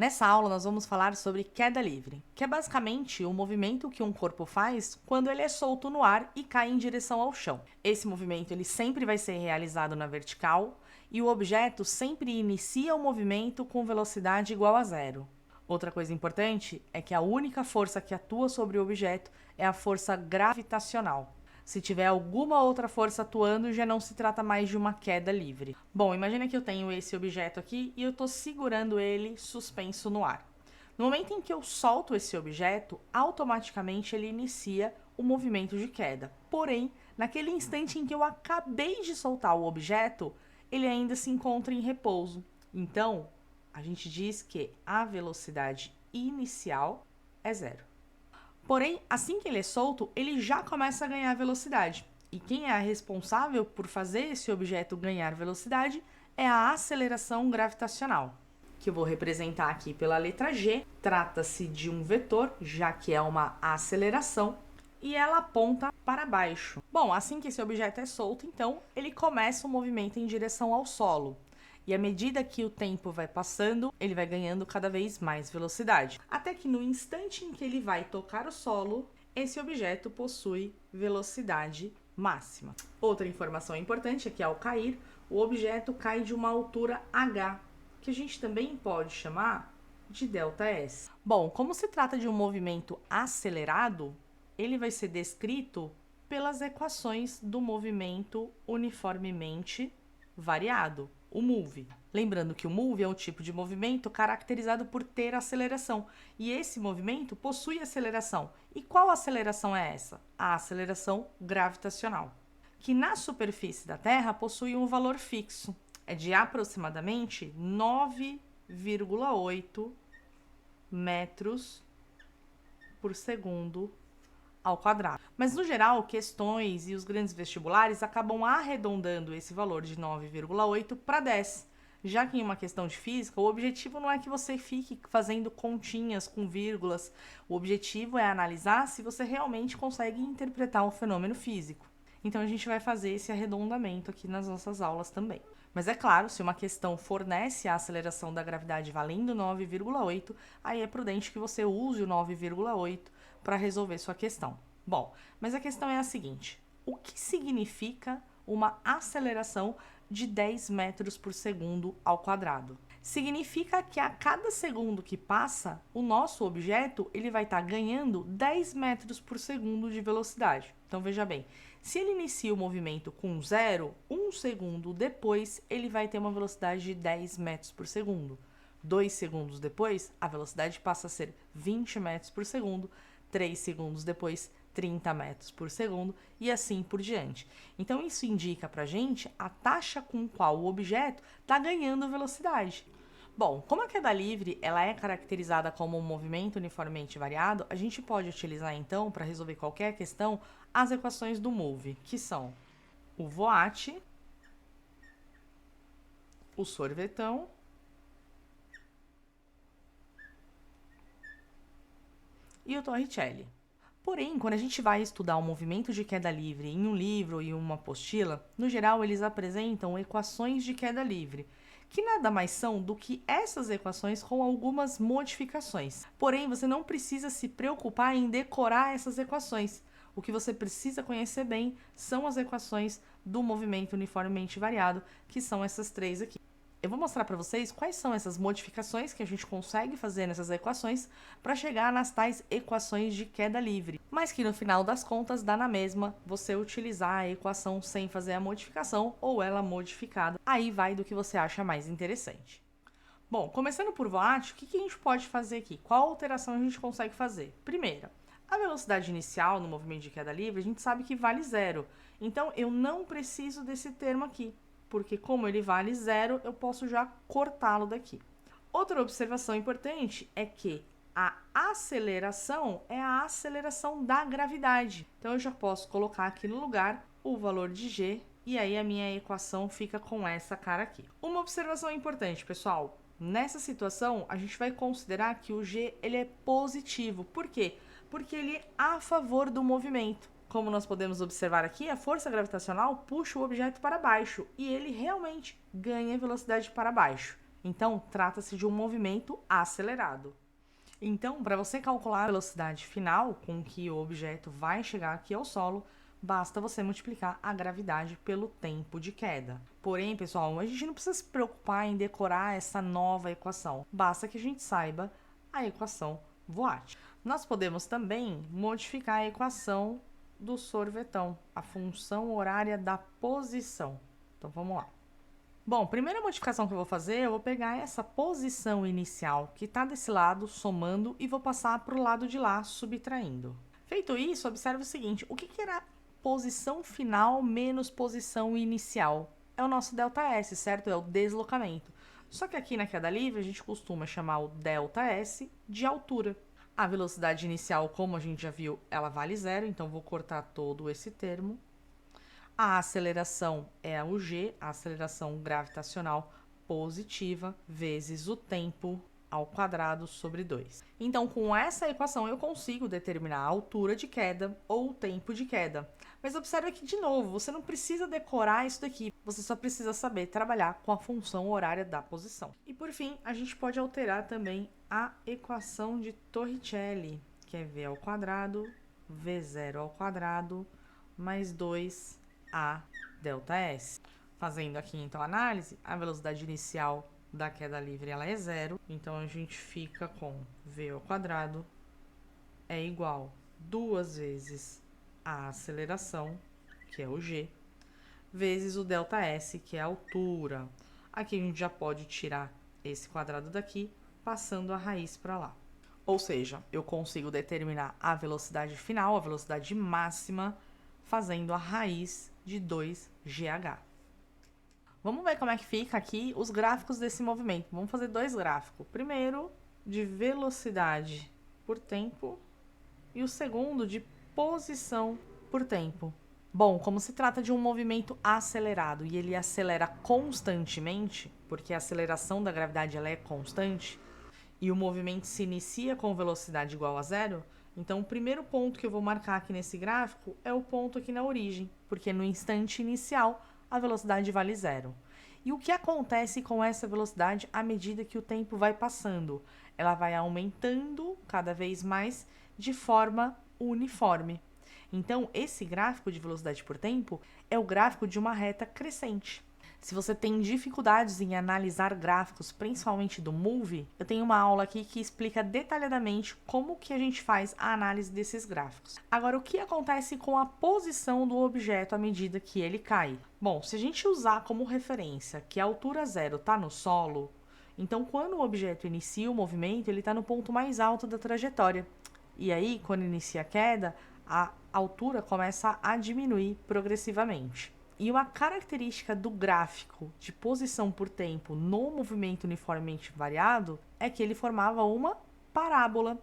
Nessa aula nós vamos falar sobre queda livre, que é basicamente o movimento que um corpo faz quando ele é solto no ar e cai em direção ao chão. Esse movimento ele sempre vai ser realizado na vertical e o objeto sempre inicia o movimento com velocidade igual a zero. Outra coisa importante é que a única força que atua sobre o objeto é a força gravitacional. Se tiver alguma outra força atuando, já não se trata mais de uma queda livre. Bom, imagina que eu tenho esse objeto aqui e eu estou segurando ele suspenso no ar. No momento em que eu solto esse objeto, automaticamente ele inicia o movimento de queda. Porém, naquele instante em que eu acabei de soltar o objeto, ele ainda se encontra em repouso. Então, a gente diz que a velocidade inicial é zero. Porém, assim que ele é solto, ele já começa a ganhar velocidade. E quem é a responsável por fazer esse objeto ganhar velocidade é a aceleração gravitacional, que eu vou representar aqui pela letra G. Trata-se de um vetor, já que é uma aceleração, e ela aponta para baixo. Bom, assim que esse objeto é solto, então, ele começa o movimento em direção ao solo. E à medida que o tempo vai passando, ele vai ganhando cada vez mais velocidade. Até que no instante em que ele vai tocar o solo, esse objeto possui velocidade máxima. Outra informação importante é que ao cair, o objeto cai de uma altura h, que a gente também pode chamar de ΔS. Bom, como se trata de um movimento acelerado, ele vai ser descrito pelas equações do movimento uniformemente variado, o MOVE. Lembrando que o MOVE é um tipo de movimento caracterizado por ter aceleração, e esse movimento possui aceleração. E qual aceleração é essa? A aceleração gravitacional, que na superfície da Terra possui um valor fixo, é de aproximadamente 9,8 metros por segundo ao quadrado. Mas, no geral, questões e os grandes vestibulares acabam arredondando esse valor de 9,8 para 10, já que em uma questão de física, o objetivo não é que você fique fazendo continhas com vírgulas, o objetivo é analisar se você realmente consegue interpretar um fenômeno físico. Então, a gente vai fazer esse arredondamento aqui nas nossas aulas também. Mas é claro, se uma questão fornece a aceleração da gravidade valendo 9,8, aí é prudente que você use o 9,8 para resolver sua questão. Bom, mas a questão é a seguinte: o que significa uma aceleração de 10 metros por segundo ao quadrado? Significa que a cada segundo que passa, o nosso objeto ele vai estar ganhando 10 metros por segundo de velocidade. Então veja bem, se ele inicia o movimento com 0, 1 segundo depois ele vai ter uma velocidade de 10 metros por segundo. 2 segundos depois, a velocidade passa a ser 20 metros por segundo. 3 segundos depois, 30 metros por segundo e assim por diante. Então, isso indica pra gente a taxa com qual o objeto está ganhando velocidade. Bom, como a queda livre ela é caracterizada como um movimento uniformemente variado, a gente pode utilizar então, para resolver qualquer questão, as equações do MOVE, que são o Voat, o sorvetão e o Torricelli. Porém, quando a gente vai estudar o movimento de queda livre em um livro e uma apostila, no geral eles apresentam equações de queda livre, que nada mais são do que essas equações com algumas modificações. Porém, você não precisa se preocupar em decorar essas equações. O que você precisa conhecer bem são as equações do movimento uniformemente variado, que são essas três aqui. Eu vou mostrar para vocês quais são essas modificações que a gente consegue fazer nessas equações para chegar nas tais equações de queda livre, mas que no final das contas dá na mesma você utilizar a equação sem fazer a modificação ou ela modificada. Aí vai do que você acha mais interessante. Bom, começando por Voat, o que a gente pode fazer aqui? Qual alteração a gente consegue fazer? Primeira, a velocidade inicial no movimento de queda livre a gente sabe que vale zero, então eu não preciso desse termo aqui, porque como ele vale zero, eu posso já cortá-lo daqui. Outra observação importante é que a aceleração é a aceleração da gravidade. Então, eu já posso colocar aqui no lugar o valor de G, e aí a minha equação fica com essa cara aqui. Uma observação importante, pessoal. Nessa situação, a gente vai considerar que o G ele é positivo. Por quê? Porque ele é a favor do movimento. Como nós podemos observar aqui, a força gravitacional puxa o objeto para baixo e ele realmente ganha velocidade para baixo. Então, trata-se de um movimento acelerado. Então, para você calcular a velocidade final com que o objeto vai chegar aqui ao solo, basta você multiplicar a gravidade pelo tempo de queda. Porém, pessoal, a gente não precisa se preocupar em decorar essa nova equação. Basta que a gente saiba a equação volátil. Nós podemos também modificar a equação do sorvetão, a função horária da posição. Então, vamos lá. Bom, primeira modificação que eu vou fazer, eu vou pegar essa posição inicial que está desse lado, somando, e vou passar para o lado de lá, subtraindo. Feito isso, observe o seguinte, o que era posição final menos posição inicial? É o nosso ΔS, certo? É o deslocamento. Só que aqui na queda livre, a gente costuma chamar o ΔS de altura. A velocidade inicial, como a gente já viu, ela vale zero, então vou cortar todo esse termo. A aceleração é o g, a aceleração gravitacional positiva, vezes o tempo ao quadrado sobre 2. Então, com essa equação, eu consigo determinar a altura de queda ou o tempo de queda. Mas observe aqui de novo, você não precisa decorar isso daqui, você só precisa saber trabalhar com a função horária da posição. E por fim, a gente pode alterar também a equação de Torricelli, que é v ao quadrado, v0 ao quadrado, mais 2 a ΔS. Fazendo aqui então a análise, a velocidade inicial da queda livre ela é zero, então a gente fica com v ao quadrado é igual 2 vezes a aceleração, que é o g, vezes o ΔS, que é a altura. Aqui a gente já pode tirar esse quadrado daqui, passando a raiz para lá. Ou seja, eu consigo determinar a velocidade final, a velocidade máxima, fazendo a raiz de 2GH. Vamos ver como é que fica aqui os gráficos desse movimento. Vamos fazer dois gráficos. Primeiro, de velocidade por tempo e o segundo de posição por tempo. Bom, como se trata de um movimento acelerado e ele acelera constantemente, porque a aceleração da gravidade ela é constante, e o movimento se inicia com velocidade igual a zero, então o primeiro ponto que eu vou marcar aqui nesse gráfico é o ponto aqui na origem, porque no instante inicial a velocidade vale zero. E o que acontece com essa velocidade à medida que o tempo vai passando? Ela vai aumentando cada vez mais de forma uniforme. Então, esse gráfico de velocidade por tempo é o gráfico de uma reta crescente. Se você tem dificuldades em analisar gráficos, principalmente do Move, eu tenho uma aula aqui que explica detalhadamente como que a gente faz a análise desses gráficos. Agora, o que acontece com a posição do objeto à medida que ele cai? Bom, se a gente usar como referência que a altura zero está no solo, então quando o objeto inicia o movimento, ele está no ponto mais alto da trajetória. E aí, quando inicia a queda, a altura começa a diminuir progressivamente. E uma característica do gráfico de posição por tempo no movimento uniformemente variado é que ele formava uma parábola.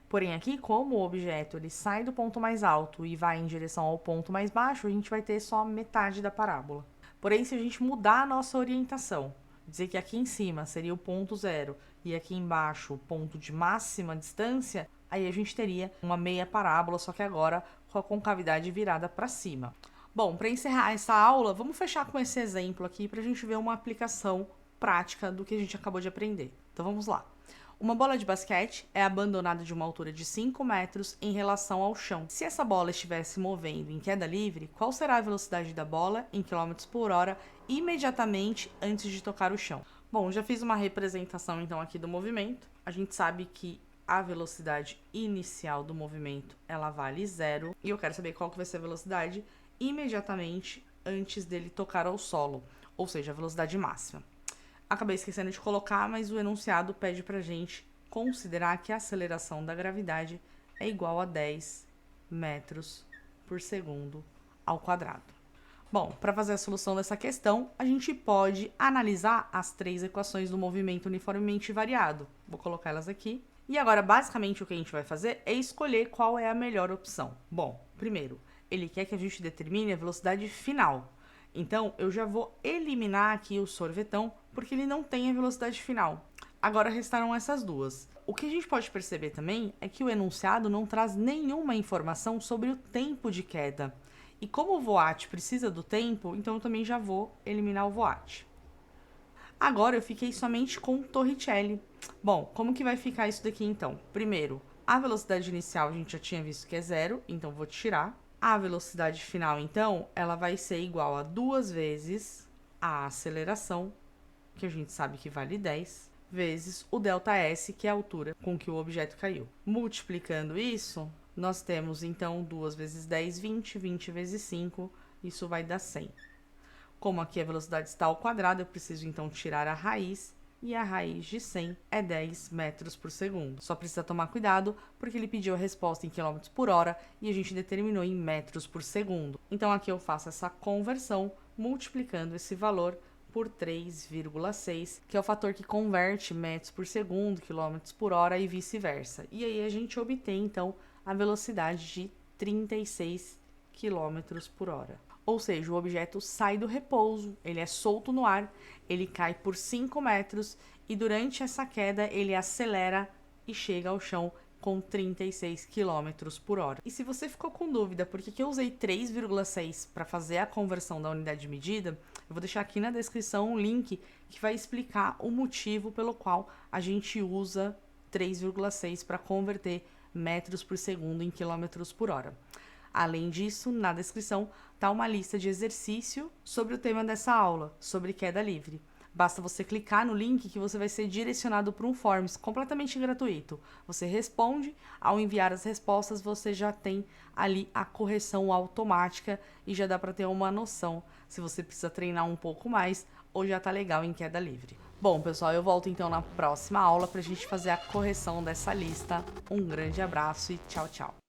Porém, aqui, como o objeto ele sai do ponto mais alto e vai em direção ao ponto mais baixo, a gente vai ter só metade da parábola. Porém, se a gente mudar a nossa orientação, dizer que aqui em cima seria o ponto zero e aqui embaixo o ponto de máxima distância, aí a gente teria uma meia parábola, só que agora com a concavidade virada para cima. Bom, para encerrar essa aula, vamos fechar com esse exemplo aqui para a gente ver uma aplicação prática do que a gente acabou de aprender. Então vamos lá. Uma bola de basquete é abandonada de uma altura de 5 metros em relação ao chão. Se essa bola estivesse movendo em queda livre, qual será a velocidade da bola em quilômetros por hora imediatamente antes de tocar o chão? Bom, já fiz uma representação então aqui do movimento. A gente sabe que a velocidade inicial do movimento ela vale zero e eu quero saber qual que vai ser a velocidade imediatamente antes dele tocar ao solo, ou seja, a velocidade máxima. Acabei esquecendo de colocar, mas o enunciado pede pra gente considerar que a aceleração da gravidade é igual a 10 metros por segundo ao quadrado. Bom, para fazer a solução dessa questão, a gente pode analisar as três equações do movimento uniformemente variado. Vou colocar elas aqui. E agora, basicamente, o que a gente vai fazer é escolher qual é a melhor opção. Bom, primeiro, ele quer que a gente determine a velocidade final. Então, eu já vou eliminar aqui o sorvetão, porque ele não tem a velocidade final. Agora restaram essas duas. O que a gente pode perceber também é que o enunciado não traz nenhuma informação sobre o tempo de queda. E como o voat precisa do tempo, então eu também já vou eliminar o voat. Agora eu fiquei somente com Torricelli. Bom, como que vai ficar isso daqui então? Primeiro, a velocidade inicial a gente já tinha visto que é 0, então vou tirar. A velocidade final, então, ela vai ser igual a 2 vezes a aceleração, que a gente sabe que vale 10, vezes o ΔS, que é a altura com que o objeto caiu. Multiplicando isso, nós temos, então, 2 vezes 10, 20, 20 vezes 5, isso vai dar 100. Como aqui a velocidade está ao quadrado, eu preciso, então, tirar a raiz, e a raiz de 100 é 10 metros por segundo. Só precisa tomar cuidado, porque ele pediu a resposta em quilômetros por hora, e a gente determinou em metros por segundo. Então, aqui eu faço essa conversão, multiplicando esse valor por 3,6, que é o fator que converte metros por segundo, quilômetros por hora e vice-versa. E aí a gente obtém, então, a velocidade de 36 quilômetros por hora. Ou seja, o objeto sai do repouso, ele é solto no ar, ele cai por 5 metros e durante essa queda ele acelera e chega ao chão com 36 quilômetros por hora. E se você ficou com dúvida por que eu usei 3,6 para fazer a conversão da unidade de medida, eu vou deixar aqui na descrição um link que vai explicar o motivo pelo qual a gente usa 3,6 para converter metros por segundo em quilômetros por hora. Além disso, na descrição está uma lista de exercício sobre o tema dessa aula, sobre queda livre. Basta você clicar no link que você vai ser direcionado para um Forms completamente gratuito. Você responde, ao enviar as respostas você já tem ali a correção automática e já dá para ter uma noção se você precisa treinar um pouco mais ou já está legal em queda livre. Bom, pessoal, eu volto então na próxima aula para a gente fazer a correção dessa lista. Um grande abraço e tchau, tchau!